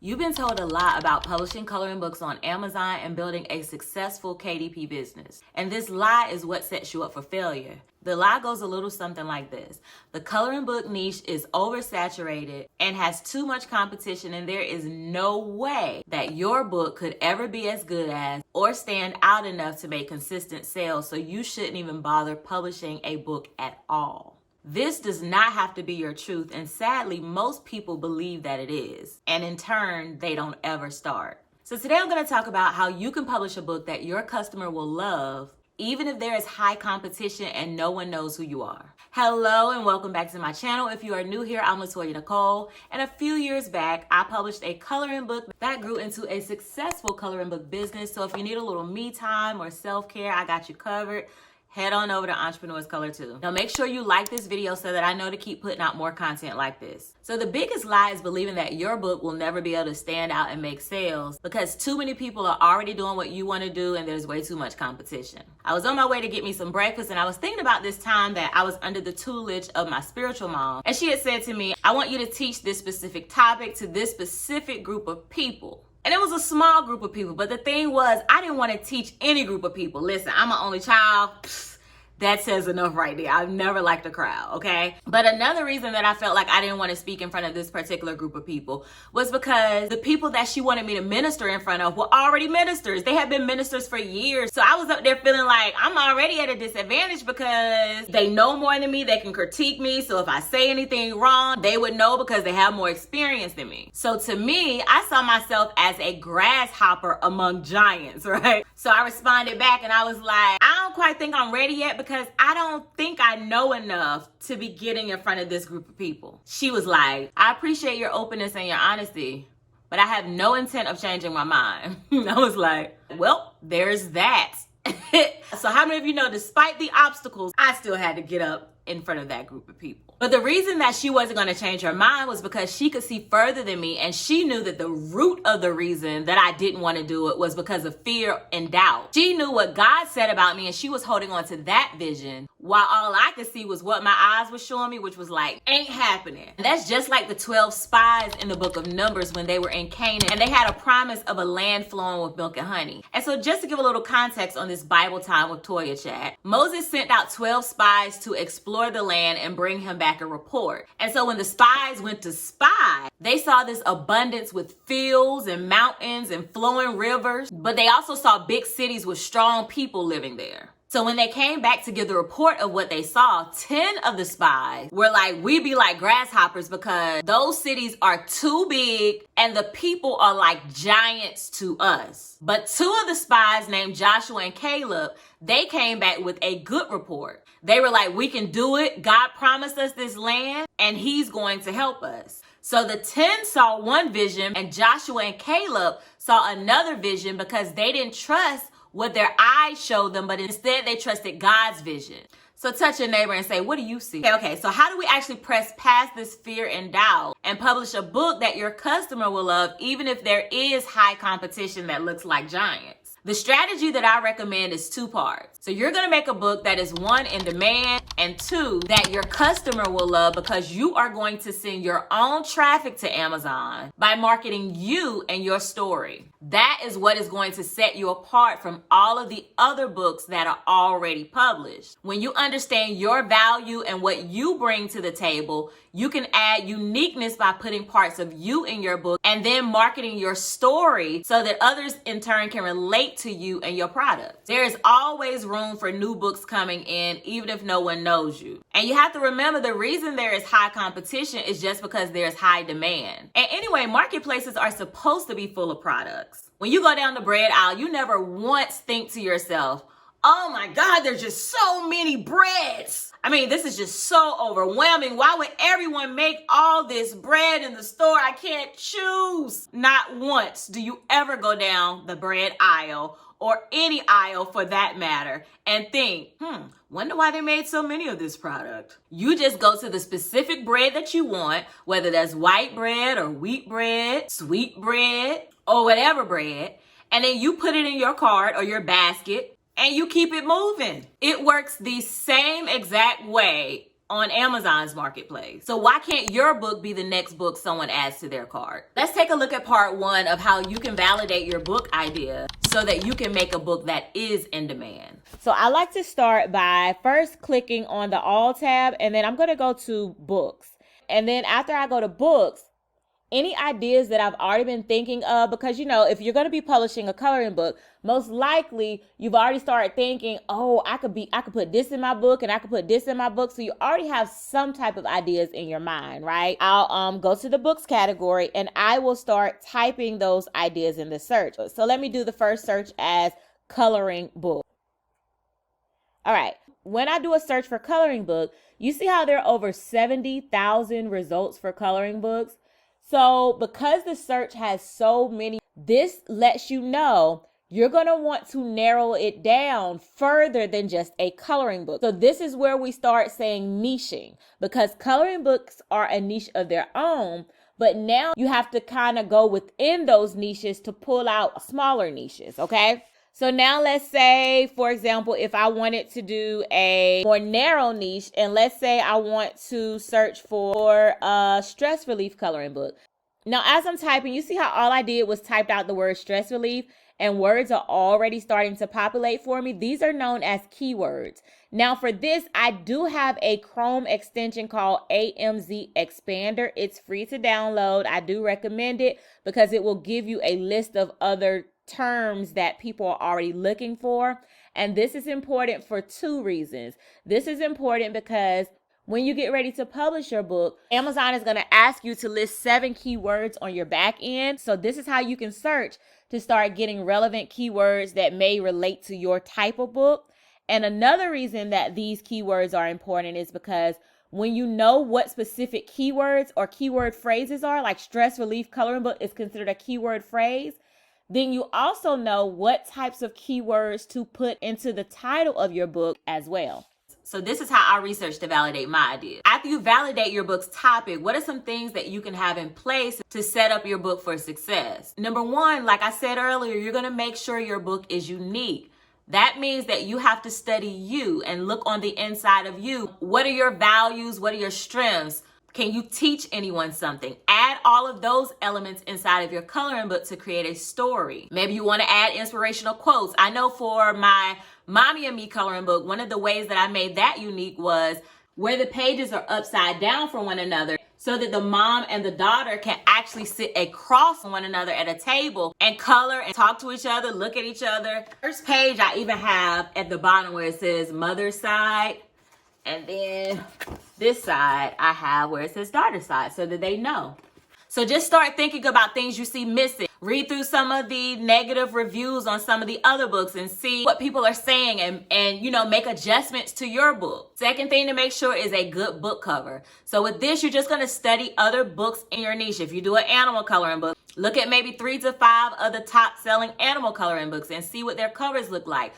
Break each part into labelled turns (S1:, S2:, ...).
S1: You've been told a lot about publishing coloring books on Amazon and building a successful KDP business. And this lie is what sets you up for failure. The lie goes a little something like this. The coloring book niche is oversaturated and has too much competition, and there is no way that your book could ever be as good as or stand out enough to make consistent sales, so you shouldn't even bother publishing a book at all. This does not have to be your truth, and sadly, most people believe that it is, and in turn, they don't ever start. So today I'm going to talk about how you can publish a book that your customer will love, even if there is high competition and no one knows who you are. Hello and welcome back to my channel. If you are new here, I'm Latoya Nicole, and a few years back, I published a coloring book that grew into a successful coloring book business. So if you need a little me time or self-care, I got you covered. Head on over to Entrepreneur's Color too. Now make sure you like this video so that I know to keep putting out more content like this. So the biggest lie is believing that your book will never be able to stand out and make sales because too many people are already doing what you want to do and there's way too much competition. I was on my way to get me some breakfast and I was thinking about this time that I was under the tutelage of my spiritual mom, and she had said to me, I want you to teach this specific topic to this specific group of people. And it was a small group of people, but the thing was, I didn't want to teach any group of people. Listen, I'm an only child. That says enough right there. I've never liked a crowd, okay? But another reason that I felt like I didn't want to speak in front of this particular group of people was because the people that she wanted me to minister in front of were already ministers. They had been ministers for years. So I was up there feeling like I'm already at a disadvantage because they know more than me. They can critique me. So if I say anything wrong, they would know because they have more experience than me. So to me, I saw myself as a grasshopper among giants, right? So I responded back and I was like, I don't quite think I'm ready yet because I don't think I know enough to be getting in front of this group of people. She was like, I appreciate your openness and your honesty, but I have no intent of changing my mind. I was like, well, there's that. So how many of you know, despite the obstacles, I still had to get up in front of that group of people. But the reason that she wasn't going to change her mind was because she could see further than me, and she knew that the root of the reason that I didn't want to do it was because of fear and doubt. She knew what God said about me, and she was holding on to that vision, while all I could see was what my eyes were showing me, which was like, ain't happening. And that's just like the 12 spies in the book of Numbers when they were in Canaan, and they had a promise of a land flowing with milk and honey. And so just to give a little context on this Bible time with Toya chat, Moses sent out 12 spies to explore the land and bring him back a report. And so when the spies went to spy, they saw this abundance with fields and mountains and flowing rivers, but they also saw big cities with strong people living there. So when they came back to give the report of what they saw, 10 of the spies were like, we be like grasshoppers because those cities are too big and the people are like giants to us. But 2 of the spies named Joshua and Caleb, they came back with a good report. They were like, we can do it. God promised us this land and he's going to help us. So the 10 saw one vision and Joshua and Caleb saw another vision because they didn't trust what their eyes showed them, but instead they trusted God's vision. So touch your neighbor and say, what do you see? Okay, so how do we actually press past this fear and doubt and publish a book that your customer will love, even if there is high competition that looks like giants? The strategy that I recommend is 2 parts. So you're going to make a book that is 1, in demand, and 2, that your customer will love because you are going to send your own traffic to Amazon by marketing you and your story. That is what is going to set you apart from all of the other books that are already published. When you understand your value and what you bring to the table, you can add uniqueness by putting parts of you in your book and then marketing your story so that others in turn can relate to you and your product. There is always room for new books coming in, even if no one knows you. And you have to remember the reason there is high competition is just because there's high demand. And anyway, marketplaces are supposed to be full of products. When you go down the bread aisle, you never once think to yourself, oh my God, there's just so many breads. I mean, this is just so overwhelming. Why would everyone make all this bread in the store? I can't choose. Not once do you ever go down the bread aisle or any aisle for that matter and think, wonder why they made so many of this product. You just go to the specific bread that you want, whether that's white bread or wheat bread, sweet bread, or whatever bread, and then you put it in your cart or your basket and you keep it moving. It works the same exact way on Amazon's marketplace. So why can't your book be the next book someone adds to their cart? Let's take a look at part 1 of how you can validate your book idea so that you can make a book that is in demand. So I like to start by first clicking on the All tab, and then I'm going to go to Books. And then after I go to Books, any ideas that I've already been thinking of, because, you know, if you're going to be publishing a coloring book, most likely you've already started thinking, oh, I could put this in my book and I could put this in my book. So you already have some type of ideas in your mind, right? I'll go to the books category and I will start typing those ideas in the search. So let me do the first search as coloring book. All right. When I do a search for coloring book, you see how there are over 70,000 results for coloring books. So because the search has so many, this lets you know you're going to want to narrow it down further than just a coloring book. So this is where we start saying niching, because coloring books are a niche of their own, but now you have to kind of go within those niches to pull out smaller niches, okay? So now let's say, for example, if I wanted to do a more narrow niche, and let's say I want to search for a stress relief coloring book. Now, as I'm typing, you see how all I did was typed out the word stress relief and words are already starting to populate for me. These are known as keywords. Now for this, I do have a Chrome extension called AMZ Expander. It's free to download. I do recommend it because it will give you a list of other terms that people are already looking for. And this is important for 2 reasons. This is important because when you get ready to publish your book, Amazon is going to ask you to list 7 keywords on your back end. So this is how you can search to start getting relevant keywords that may relate to your type of book. And another reason that these keywords are important is because when you know what specific keywords or keyword phrases are, like stress relief coloring book is considered a keyword phrase, then you also know what types of keywords to put into the title of your book as well. So this is how I research to validate my idea. After you validate your book's topic, what are some things that you can have in place to set up your book for success? Number 1, like I said earlier, you're going to make sure your book is unique. That means that you have to study you and look on the inside of you. What are your values? What are your strengths? Can you teach anyone something? Add all of those elements inside of your coloring book to create a story. Maybe you want to add inspirational quotes. I know for my Mommy and Me coloring book, one of the ways that I made that unique was where the pages are upside down from one another so that the mom and the daughter can actually sit across one another at a table and color and talk to each other, look at each other. First page, I even have at the bottom where it says mother's side. And then this side I have where it says daughter side so that they know. So just start thinking about things you see missing. Read through some of the negative reviews on some of the other books and see what people are saying and you know, make adjustments to your book. Second thing to make sure is a good book cover. So with this, you're just going to study other books in your niche. If you do an animal coloring book, look at maybe 3 to 5 of the top selling animal coloring books and see what their covers look like.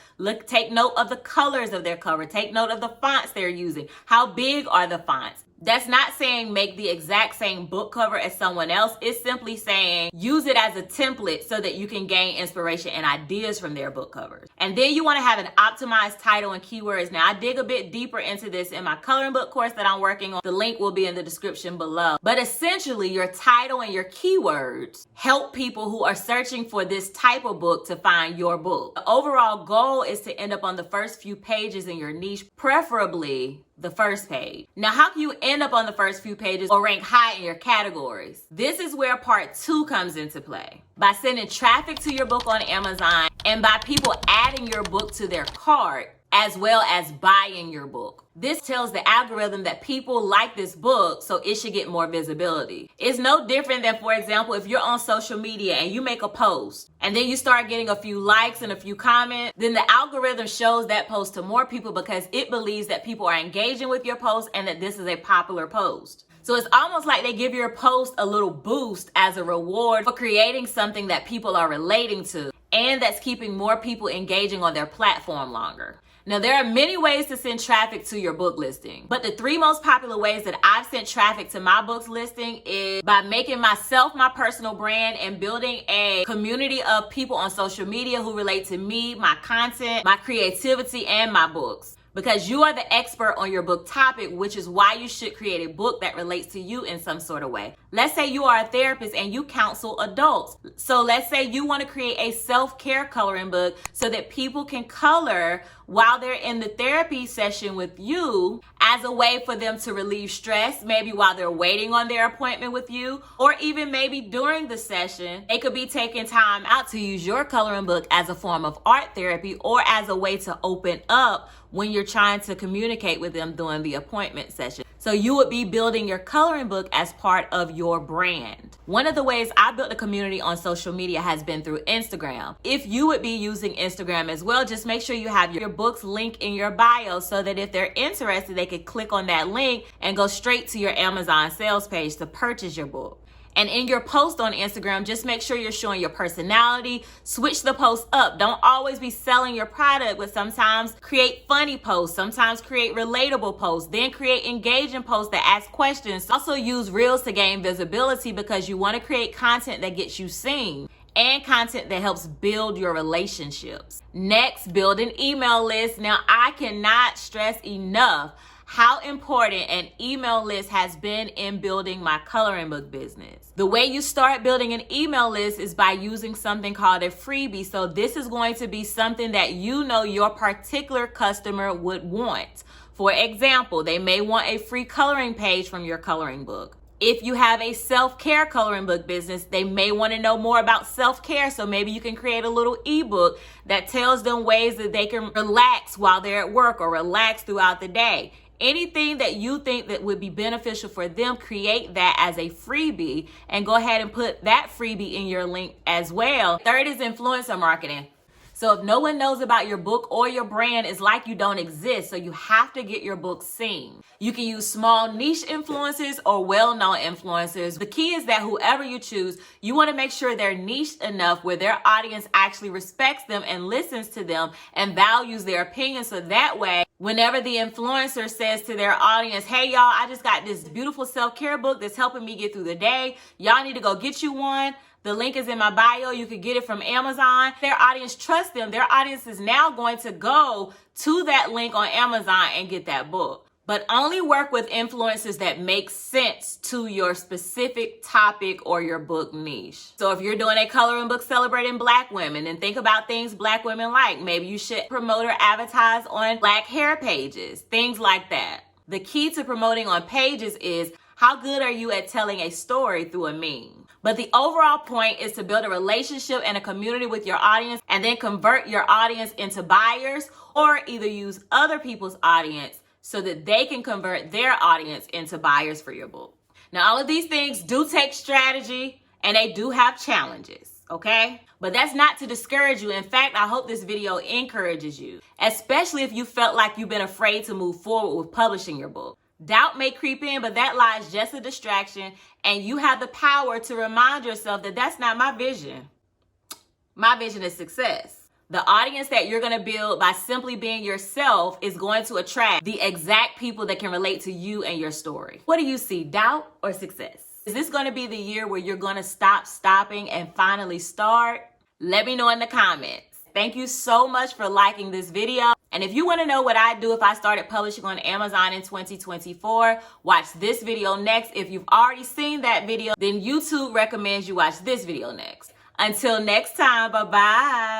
S1: Take note of the colors of their cover. Take note of the fonts they're using. How big are the fonts? That's not saying make the exact same book cover as someone else. It's simply saying use it as a template so that you can gain inspiration and ideas from their book covers. And then you want to have an optimized title and keywords. Now, I dig a bit deeper into this in my coloring book course that I'm working on. The link will be in the description below. But essentially, your title and your keywords help people who are searching for this type of book to find your book. The overall goal is to end up on the first few pages in your niche, preferably the first page. Now, how can you end up on the first few pages or rank high in your categories? This is where part 2 comes into play. By sending traffic to your book on Amazon and by people adding your book to their cart, as well as buying your book. This tells the algorithm that people like this book, so it should get more visibility. It's no different than, for example, if you're on social media and you make a post and then you start getting a few likes and a few comments, then the algorithm shows that post to more people because it believes that people are engaging with your post and that this is a popular post. So it's almost like they give your post a little boost as a reward for creating something that people are relating to and that's keeping more people engaging on their platform longer. Now, there are many ways to send traffic to your book listing, but the 3 most popular ways that I've sent traffic to my book's listing is by making myself my personal brand and building a community of people on social media who relate to me, my content, my creativity, and my books. because you are the expert on your book topic, which is why you should create a book that relates to you in some sort of way. Let's say you are a therapist and you counsel adults. So let's say you want to create a self-care coloring book so that people can color while they're in the therapy session with you as a way for them to relieve stress, maybe while they're waiting on their appointment with you, or even maybe during the session. They could be taking time out to use your coloring book as a form of art therapy or as a way to open up when you're trying to communicate with them during the appointment session. So you would be building your coloring book as part of your brand. One of the ways I built a community on social media has been through Instagram. If you would be using Instagram as well, just make sure you have your book's link in your bio so that if they're interested, they can click on that link and go straight to your Amazon sales page to purchase your book. And in your post on Instagram, just make sure you're showing your personality. Switch the post up. Don't always be selling your product, but sometimes create funny posts. Sometimes create relatable posts. Then create engaging posts that ask questions. Also use Reels to gain visibility because you want to create content that gets you seen and content that helps build your relationships. Next, build an email list. Now, I cannot stress enough how important an email list has been in building my coloring book business. The way you start building an email list is by using something called a freebie. So this is going to be something that you know your particular customer would want. For example, they may want a free coloring page from your coloring book. If you have a self-care coloring book business, they may want to know more about self-care. So maybe you can create a little ebook that tells them ways that they can relax while they're at work or relax throughout the day. Anything that you think that would be beneficial for them, create that as a freebie and go ahead and put that freebie in your link as well. Third is influencer marketing. So if no one knows about your book or your brand, it's like you don't exist. So you have to get your book seen. You can use small niche influencers or well-known influencers. The key is that whoever you choose, you want to make sure they're niched enough where their audience actually respects them and listens to them and values their opinion. So that way, whenever the influencer says to their audience, hey y'all, I just got this beautiful self-care book that's helping me get through the day. Y'all need to go get you one. The link is in my bio. You can get it from Amazon. Their audience trusts them. Their audience is now going to go to that link on Amazon and get that book. But only work with influencers that make sense to your specific topic or your book niche. So if you're doing a coloring book celebrating Black women, then think about things Black women like. Maybe you should promote or advertise on Black hair pages, things like that. The key to promoting on pages is how good are you at telling a story through a meme? But the overall point is to build a relationship and a community with your audience and then convert your audience into buyers or either use other people's audience so that they can convert their audience into buyers for your book. Now, all of these things do take strategy and they do have challenges, okay? But that's not to discourage you. In fact, I hope this video encourages you, especially if you felt like you've been afraid to move forward with publishing your book. Doubt may creep in, but that lie is just a distraction, and you have the power to remind yourself that that's not my vision. My vision is success. The audience that you're going to build by simply being yourself is going to attract the exact people that can relate to you and your story. What do you see, doubt or success? Is this going to be the year where you're going to stop stopping and finally start? Let me know in the comments. Thank you so much for liking this video. And if you want to know what I'd do if I started publishing on Amazon in 2024, watch this video next. If you've already seen that video, then YouTube recommends you watch this video next. Until next time, bye-bye.